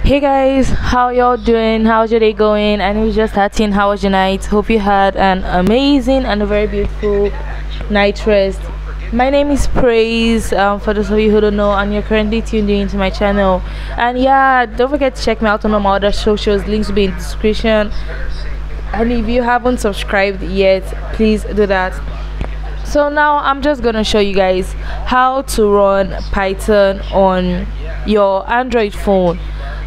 Hey guys, how y'all doing? How's your day going? I know it's just starting. How was your night? Hope you had an amazing and a very beautiful night rest. My name is Praise. For those of you who don't know, and you're currently tuned into my channel. And yeah, don't forget to check me out on all my other socials. Links will be in the description. And if you haven't subscribed yet, please do that. So now I'm just gonna show you guys how to run Python on your Android phone.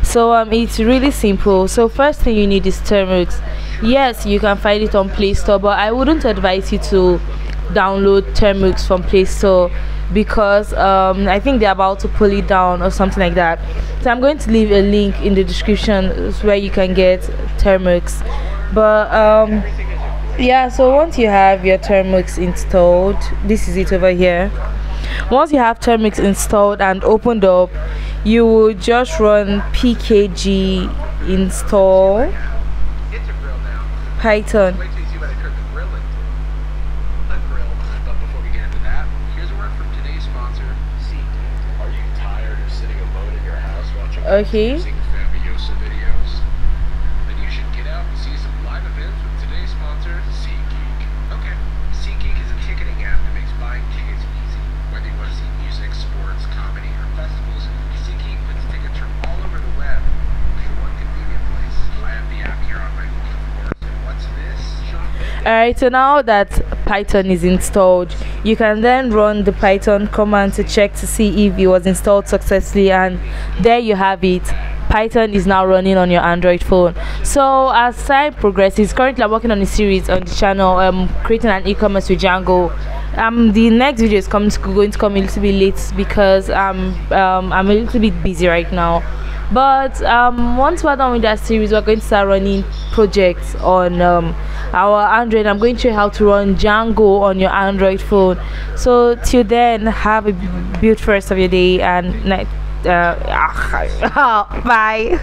So it's really simple. So first thing you need is Termux. Yes, you can find it on Play Store, but I wouldn't advise you to download Termux from Play Store because I think they're about to pull it down or something like that. So I'm going to leave a link in the description where you can get Termux. But yeah, so once you have your Termux installed, this is it over here. Once you have Termux installed and opened up, you will just run pkg install Python. Okay. Alright, so now that Python is installed, you can then run the Python command to check to see if it was installed successfully, and there you have it. Python is now running on your Android phone. So as time progresses, currently I'm working on a series on the channel, creating an e-commerce with Django. The next video is going to come a little bit late because I'm a little bit busy right now. But once we're done with that series, we're going to start running projects on our Android. I'm going to show you how to run Django on your Android phone. So till then, have a beautiful rest of your day and night. Bye.